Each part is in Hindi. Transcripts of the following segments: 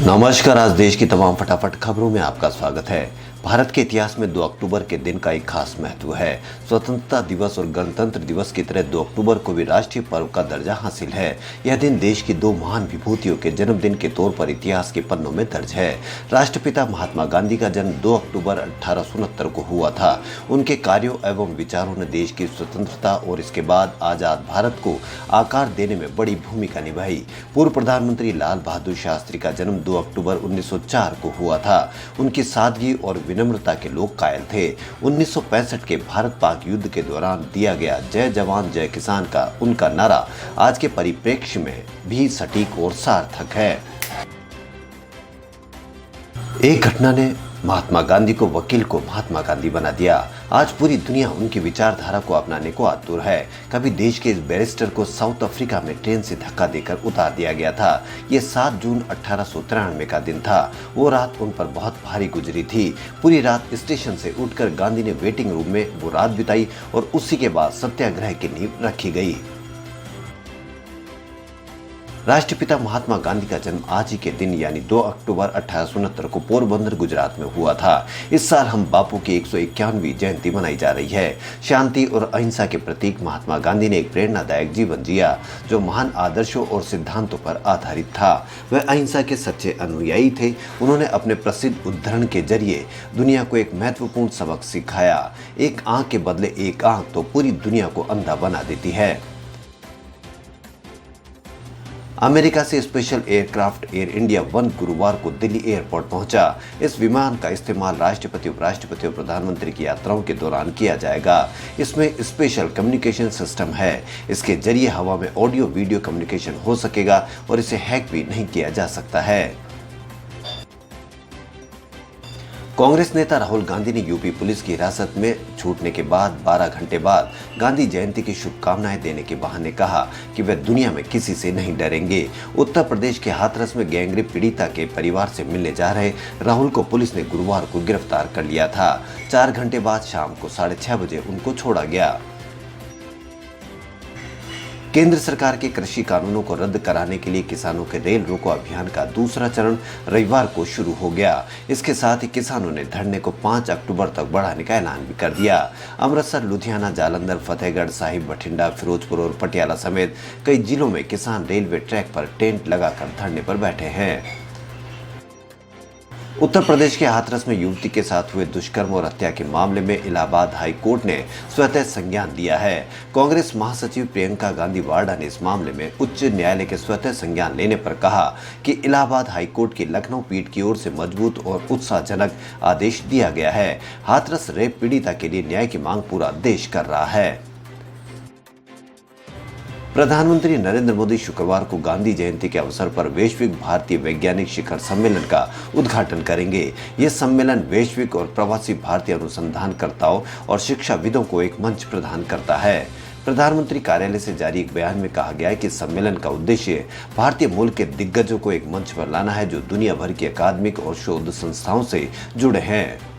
नमस्कार। आज देश की तमाम फटाफट खबरों में आपका स्वागत है। भारत के इतिहास में 2 अक्टूबर के दिन का एक खास महत्व है। स्वतंत्रता दिवस और गणतंत्र दिवस की तरह 2 अक्टूबर को भी राष्ट्रीय पर्व का दर्जा हासिल है। यह दिन देश की 2 महान विभूतियों के जन्मदिन के तौर पर इतिहास के पन्नों में दर्ज है। राष्ट्रपिता महात्मा गांधी का जन्म 2 अक्टूबर 1869 को हुआ था। उनके कार्यों एवं विचारों ने देश की स्वतंत्रता और इसके बाद आजाद भारत को आकार देने में बड़ी भूमिका निभाई। पूर्व प्रधानमंत्री लाल बहादुर शास्त्री का जन्म 2 अक्टूबर 1904 को हुआ था। उनकी सादगी और विनम्रता के लोग कायल थे। 1965 के भारत पाक युद्ध के दौरान दिया गया जय जवान जय किसान का उनका नारा आज के परिप्रेक्ष्य में भी सटीक और सार्थक है। एक घटना ने महात्मा गांधी को वकील को महात्मा गांधी बना दिया। आज पूरी दुनिया उनकी विचारधारा को अपनाने को आतुर है। कभी देश के इस बैरिस्टर को साउथ अफ्रीका में ट्रेन से धक्का देकर उतार दिया गया था। ये 7 जून 1893 का दिन था। वो रात उन पर बहुत भारी गुजरी थी। पूरी रात स्टेशन से उठकर गांधी ने वेटिंग रूम में वो रात बिताई और उसी के बाद सत्याग्रह की नींव रखी गई। राष्ट्रपिता महात्मा गांधी का जन्म आज ही के दिन यानी 2 अक्टूबर 1869 को पोरबंदर गुजरात में हुआ था। इस साल हम बापू की 151वीं जयंती मनाई जा रही है। शांति और अहिंसा के प्रतीक महात्मा गांधी ने एक प्रेरणादायक जीवन जिया जो महान आदर्शों और सिद्धांतों पर आधारित था। वह अहिंसा के सच्चे अनुयायी थे। उन्होंने अपने प्रसिद्ध उद्धरण के जरिए दुनिया को एक महत्वपूर्ण सबक सिखाया। एक आंख के बदले एक आंख तो पूरी दुनिया को अंधा बना देती है। अमेरिका से स्पेशल एयरक्राफ्ट एयर इंडिया 1 गुरुवार को दिल्ली एयरपोर्ट पहुंचा। इस विमान का इस्तेमाल राष्ट्रपति, उपराष्ट्रपति और प्रधानमंत्री की यात्राओं के दौरान किया जाएगा। इसमें स्पेशल कम्युनिकेशन सिस्टम है। इसके जरिए हवा में ऑडियो वीडियो कम्युनिकेशन हो सकेगा और इसे हैक भी नहीं किया जा सकता है। कांग्रेस नेता राहुल गांधी ने यूपी पुलिस की हिरासत में छूटने के बाद 12 घंटे बाद गांधी जयंती की शुभकामनाएं देने के बहाने कहा कि वे दुनिया में किसी से नहीं डरेंगे। उत्तर प्रदेश के हाथरस में गैंगरेप पीड़िता के परिवार से मिलने जा रहे राहुल को पुलिस ने गुरुवार को गिरफ्तार कर लिया था। 4 घंटे बाद शाम को 6:30 बजे उनको छोड़ा गया। केंद्र सरकार के कृषि कानूनों को रद्द कराने के लिए किसानों के रेल रोको अभियान का दूसरा चरण रविवार को शुरू हो गया। इसके साथ ही किसानों ने धरने को 5 अक्टूबर तक बढ़ाने का ऐलान भी कर दिया। अमृतसर, लुधियाना, जालंधर, फतेहगढ़ साहिब, बठिंडा, फिरोजपुर और पटियाला समेत कई जिलों में किसान रेलवे ट्रैक पर टेंट लगाकर धरने पर बैठे हैं। उत्तर प्रदेश के हाथरस में युवती के साथ हुए दुष्कर्म और हत्या के मामले में इलाहाबाद हाई कोर्ट ने स्वतः संज्ञान दिया है। कांग्रेस महासचिव प्रियंका गांधी वाड्रा ने इस मामले में उच्च न्यायालय के स्वतः संज्ञान लेने पर कहा कि इलाहाबाद हाई कोर्ट की लखनऊ पीठ की ओर से मजबूत और उत्साहजनक आदेश दिया गया है। हाथरस रेप पीड़िता के लिए न्याय की मांग पूरा देश कर रहा है। प्रधानमंत्री नरेंद्र मोदी शुक्रवार को गांधी जयंती के अवसर पर वैश्विक भारतीय वैज्ञानिक शिखर सम्मेलन का उद्घाटन करेंगे। यह सम्मेलन वैश्विक और प्रवासी भारतीय अनुसंधानकर्ताओं और शिक्षाविदों को एक मंच प्रदान करता है। प्रधानमंत्री कार्यालय से जारी एक बयान में कहा गया है कि सम्मेलन का उद्देश्य भारतीय मूल के दिग्गजों को एक मंच पर लाना है जो दुनिया भर की अकादमिक और शोध संस्थाओं से जुड़े हैं।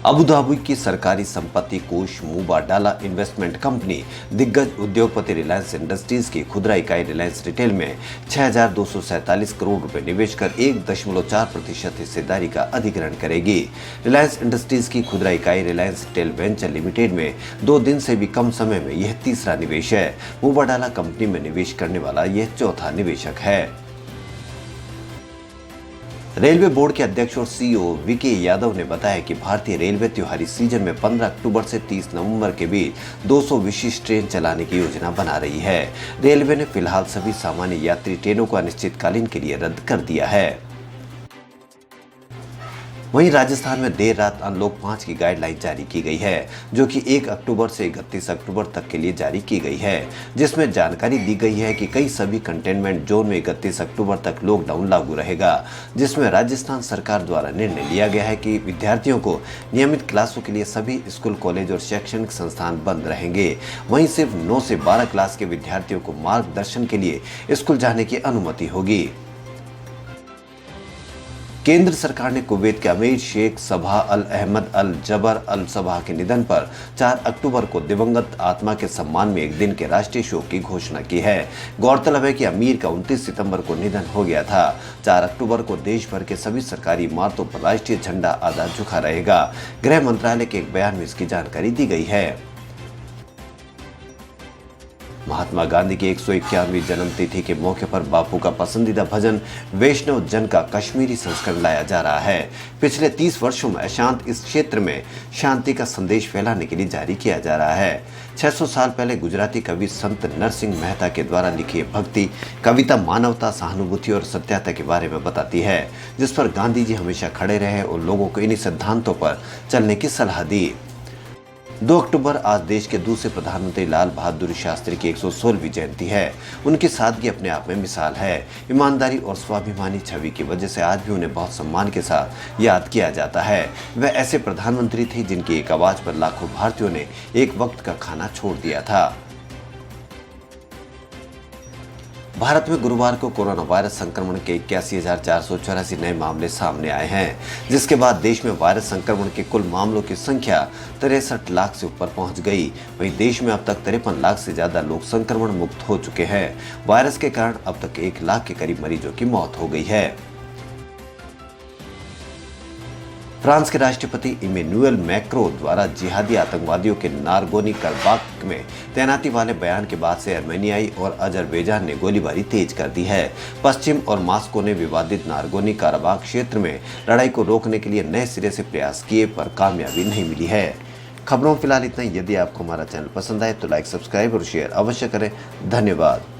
अबू धाबी की सरकारी संपत्ति कोष मुबाडाला इन्वेस्टमेंट कंपनी दिग्गज उद्योगपति रिलायंस इंडस्ट्रीज की खुदरा इकाई रिलायंस रिटेल में 6,247 करोड़ रुपए निवेश कर 1.4% हिस्सेदारी का अधिग्रहण करेगी। रिलायंस इंडस्ट्रीज की खुदरा इकाई रिलायंस रिटेल वेंचर लिमिटेड में 2 दिन से भी कम समय में यह तीसरा निवेश है। मुबाडाला कंपनी में निवेश करने वाला यह चौथा निवेशक है। रेलवे बोर्ड के अध्यक्ष और सीईओ वीके यादव ने बताया कि भारतीय रेलवे त्योहारी सीजन में 15 अक्टूबर से 30 नवंबर के बीच 200 विशेष ट्रेन चलाने की योजना बना रही है। रेलवे ने फिलहाल सभी सामान्य यात्री ट्रेनों को अनिश्चितकालीन के लिए रद्द कर दिया है। वहीं राजस्थान में देर रात अनलॉक 5 की गाइडलाइन जारी की गई है जो कि 1 अक्टूबर से 31 अक्टूबर तक के लिए जारी की गई है, जिसमें जानकारी दी गई है कि कई सभी कंटेनमेंट जोन में 31 अक्टूबर तक लॉकडाउन लागू रहेगा, जिसमें राजस्थान सरकार द्वारा निर्णय लिया गया है कि विद्यार्थियों को नियमित क्लासों के लिए सभी स्कूल, कॉलेज और शैक्षणिक संस्थान बंद रहेंगे। वहीं सिर्फ 9 से 12 क्लास के विद्यार्थियों को मार्गदर्शन के लिए स्कूल जाने की अनुमति होगी। केंद्र सरकार ने कुवैत के अमीर शेख सबा अल अहमद अल जबर अल सबा के निधन पर 4 अक्टूबर को दिवंगत आत्मा के सम्मान में एक दिन के राष्ट्रीय शोक की घोषणा की है। गौरतलब है कि अमीर का 29 सितंबर को निधन हो गया था। 4 अक्टूबर को देश भर के सभी सरकारी इमारतों पर राष्ट्रीय झंडा आधा झुका रहेगा। गृह मंत्रालय के एक बयान में इसकी जानकारी दी गई है। महात्मा गांधी की 151वीं जन्मतिथि के मौके पर बापू का पसंदीदा भजन वैष्णव जन का कश्मीरी संस्करण लाया जा रहा है। पिछले 30 वर्षों में अशांत इस क्षेत्र में शांति का संदेश फैलाने के लिए जारी किया जा रहा है। 600 साल पहले गुजराती कवि संत नरसिंह मेहता के द्वारा लिखी भक्ति कविता मानवता, सहानुभूति और सत्यता के बारे में बताती है, जिस पर गांधी जी हमेशा खड़े रहे और लोगों को इन्हीं सिद्धांतों पर चलने की सलाह दी। 2 अक्टूबर आज देश के दूसरे प्रधानमंत्री लाल बहादुर शास्त्री की 116वीं जयंती है। उनकी सादगी अपने आप में मिसाल है। ईमानदारी और स्वाभिमानी छवि की वजह से आज भी उन्हें बहुत सम्मान के साथ याद किया जाता है। वह ऐसे प्रधानमंत्री थे जिनकी एक आवाज पर लाखों भारतीयों ने एक वक्त का खाना छोड़ दिया था। भारत में गुरुवार को कोरोना वायरस संक्रमण के 81,484 नए मामले सामने आए हैं, जिसके बाद देश में वायरस संक्रमण के कुल मामलों की संख्या 63 लाख से ऊपर पहुंच गई। वहीं देश में अब तक 53 लाख से ज्यादा लोग संक्रमण मुक्त हो चुके हैं। वायरस के कारण अब तक 1 लाख के करीब मरीजों की मौत हो गई है। फ्रांस के राष्ट्रपति इमैनुअल मैक्रो द्वारा जिहादी आतंकवादियों के नारगोनी करबाख में तैनाती वाले बयान के बाद से आर्मेनियाई और अजरबैजान ने गोलीबारी तेज कर दी है। पश्चिम और मॉस्को ने विवादित नारगोनी कराबाख क्षेत्र में लड़ाई को रोकने के लिए नए सिरे से प्रयास किए, पर कामयाबी नहीं मिली है। खबरों फिलहाल इतना ही। यदि आपको हमारा चैनल पसंद आए तो लाइक, सब्सक्राइब और शेयर अवश्य करें। धन्यवाद।